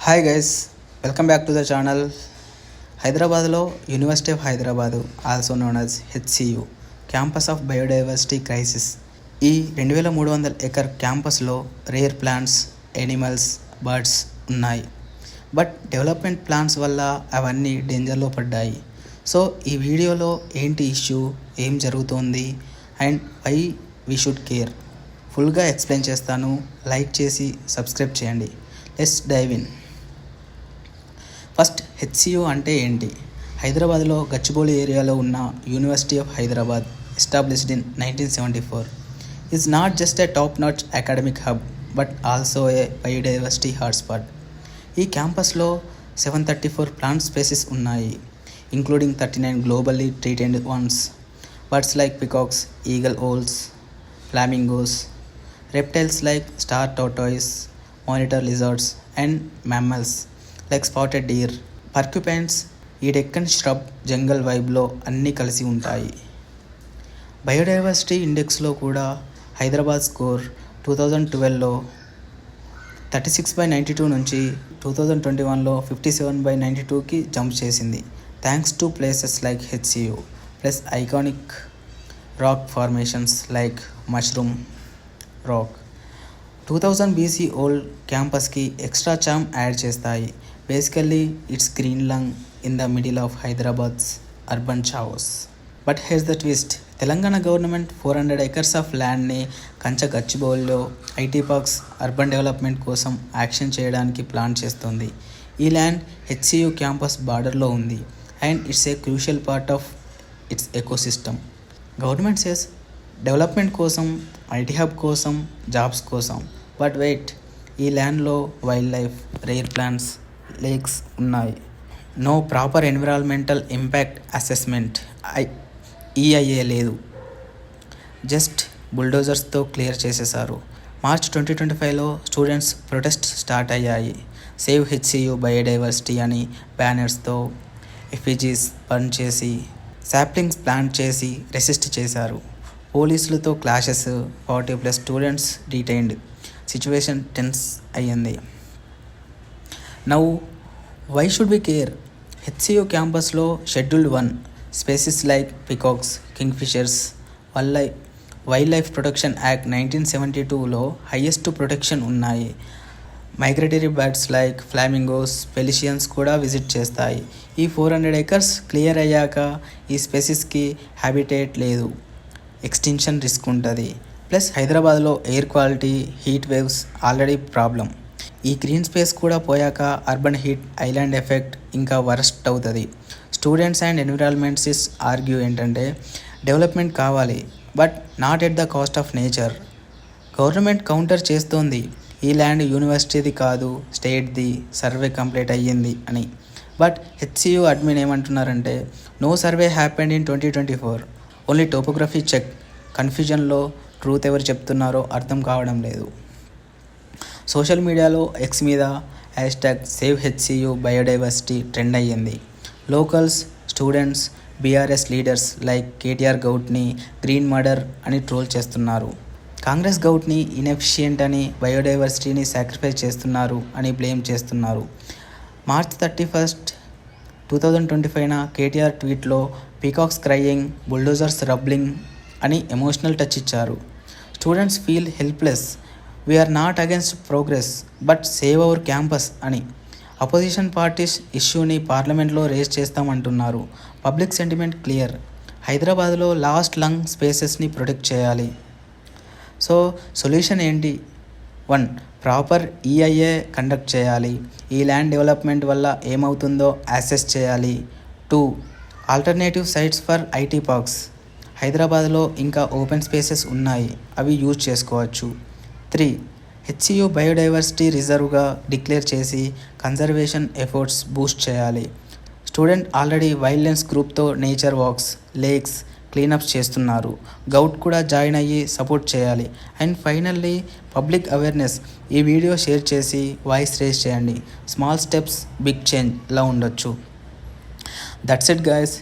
Hi guys, welcome back to the channel. హైదరాబాద్లో university of Hyderabad, also known as HCU, campus of biodiversity crisis. ఈ 2300 acre క్యాంపస్లో rare plants, animals, birds ఉన్నాయి. But development plans వల్ల అవన్నీ డేంజర్లో పడ్డాయి. So ఈ వీడియోలో ఏంటి ఇష్యూ, ఏం జరుగుతోంది అండ్ వై వీ షుడ్ కేర్ ఫుల్గా ఎక్స్ప్లెయిన్ చేస్తాను. లైక్ చేసి సబ్స్క్రైబ్ చేయండి. Let's dive in. First, HCU అంటే ఏంటి? హైదరాబాద్లో గచ్చిబౌలి ఏరియాలో ఉన్న university of Hyderabad, established in 1974, is not just a top notch academic hub but also a biodiversity hotspot. ఈ క్యాంపస్లో 734 ప్లాంట్ స్పేసెస్ ఉన్నాయి, including 39 globally treated ones. Birds like peacocks, eagle owls, flamingos, reptiles like star tortoise, monitor lizards, and mammals like spotted deer, porcupines. ఈ Deccan shrub జంగల్ వైబ్లో అన్నీ కలిసి ఉంటాయి. Biodiversity ఇండెక్స్లో కూడా Hyderabad score 2012లో 36/92 నుంచి 2021లో 57/92కి జంప్ చేసింది, thanks to places like HCU plus iconic rock formations like mushroom rock. 2000 BC old క్యాంపస్కి ఎక్స్ట్రా చామ్ యాడ్ చేస్తాయి. Basically it's green lung in the middle of Hyderabad's urban chaos. But here's the twist. Telangana government 400 acres of ల్యాండ్ని గచ్చిబౌలిలో IT parks, urban development కోసం action చేయడానికి plan చేస్తుంది. ఈ land HCU campus బార్డర్లో ఉంది and it's a crucial part of its ecosystem. Government says development కోసం, IT hub కోసం, జాబ్స్ కోసం. బట్ వెయిట్, ఈ ల్యాండ్లో wild life, rare plants, lakes ఉన్నాయి. No proper environmental impact assessment, EIA లేదు. జస్ట్ బుల్డోజర్స్తో క్లియర్ చేసేశారు. మార్చ్ 2025లో స్టూడెంట్స్ ప్రొటెస్ట్ స్టార్ట్ అయ్యాయి. సేవ్ హెచ్సియు బయోడైవర్సిటీ అని బ్యానర్స్తో ఎఫిజీస్ బర్న్ చేసి, సాప్లింగ్స్ ప్లాంట్ చేసి రెసిస్ట్ చేశారు. పోలీసులతో clashes, 40+ students detained. Situation tense అయ్యింది. Now why should we care? HCU క్యాంపస్లో scheduled 1 spaces like peacocks, kingfishers, wild life protection act 1972లో హైయెస్ట్ ప్రొటెక్షన్ ఉన్నాయి. Migratory birds like flamingos, pelicans కూడా visit చేస్తాయి. ఈ 400 ఎకర్స్ క్లియర్ అయ్యాక ఈ స్పేసెస్కి హ్యాబిటేట్ లేదు, ఎక్స్టింక్షన్ రిస్క్ ఉంటుంది. ప్లస్ హైదరాబాద్లో air quality, heat waves already problem. ఈ గ్రీన్ స్పేస్ కూడా పోయాక అర్బన్ హీట్, ఐలాండ్ ఎఫెక్ట్ ఇంకా వరస్ట్ అవుతుంది. స్టూడెంట్స్ అండ్ ఎన్విరాన్మెంటిస్ట్స్ ఆర్గ్యూ ఏంటంటే డెవలప్మెంట్ కావాలి but not at the cost of nature. Government counter చేస్తోంది, ఈ ల్యాండ్ యూనివర్సిటీది కాదు, స్టేట్ది, సర్వే కంప్లీట్ అయ్యింది అని. బట్ హెచ్సియు అడ్మిన్ ఏమంటున్నారంటే no survey happened in 2024, only topography check. కన్ఫ్యూజన్లో ట్రూత్ ఎవరు చెప్తున్నారో అర్థం కావడం లేదు. సోషల్ మీడియాలో ఎక్స్ మీద #SaveHCU బయోడైవర్సిటీ ట్రెండ్ అయ్యింది. Locals, students, BRS leaders like KTR గౌట్ని గ్రీన్ మర్డర్ అని ట్రోల్ చేస్తున్నారు. కాంగ్రెస్ గౌట్ని ఇన్ఎఫిషియంట్ అని, బయోడైవర్సిటీని సాక్రిఫైస్ చేస్తున్నారు అని బ్లేమ్ చేస్తున్నారు. మార్చ్ 31, 2025 కేటీఆర్ ట్వీట్లో పీకాక్స్ క్రయింగ్, బుల్డోజర్స్ రబ్లింగ్ అని ఎమోషనల్ టచ్ ఇచ్చారు. Students feel helpless. We are not against progress but save our campus అని. అపోజిషన్ పార్టీస్ ఇష్యూని పార్లమెంట్లో రేజ్ చేస్తామంటున్నారు. పబ్లిక్ సెంటిమెంట్ క్లియర్, హైదరాబాద్లో లాస్ట్ లంగ్ స్పేసెస్ని ప్రొటెక్ట్ చేయాలి. సో సొల్యూషన్ ఏంటి? 1. ప్రాపర్ ఈఐఏ కండక్ట్ చేయాలి. ఈ ల్యాండ్ డెవలప్మెంట్ వల్ల ఏమవుతుందో అసెస్ చేయాలి. 2. Alternative sites for IT parks. హైదరాబాద్లో ఇంకా ఓపెన్ స్పేసెస్ ఉన్నాయి, అవి యూజ్ చేసుకోవచ్చు. 3. హెచ్సియు బయోడైవర్సిటీ రిజర్వ్గా డిక్లేర్ చేసి కన్జర్వేషన్ ఎఫర్ట్స్ బూస్ట్ చేయాలి. స్టూడెంట్ ఆల్రెడీ వైల్డ్లెన్స్ గ్రూప్తో నేచర్ వాక్స్, లేక్స్, క్లీనప్స్ చేస్తున్నారు. గౌట్ కూడా జాయిన్ అయ్యి సపోర్ట్ చేయాలి. And finally public awareness. ఈ వీడియో షేర్ చేసి వాయిస్ రేజ్ చేయండి. స్మాల్ స్టెప్స్, బిగ్ చేంజ్ లా ఉండొచ్చు. That's it guys.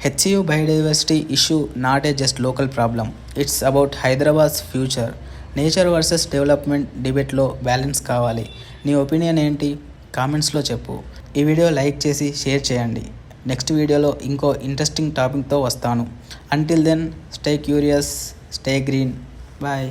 HCU biodiversity issue not a just local problem, it's about Hyderabad's future. Nature versus development డిబేట్లో balance కావాలి. నీ opinion ఏంటి? కామెంట్స్లో చెప్పు. ఈ వీడియో లైక్ చేసి షేర్ చేయండి. నెక్స్ట్ వీడియోలో ఇంకో ఇంట్రెస్టింగ్ టాపిక్తో వస్తాను. Until then stay curious, stay green. Bye.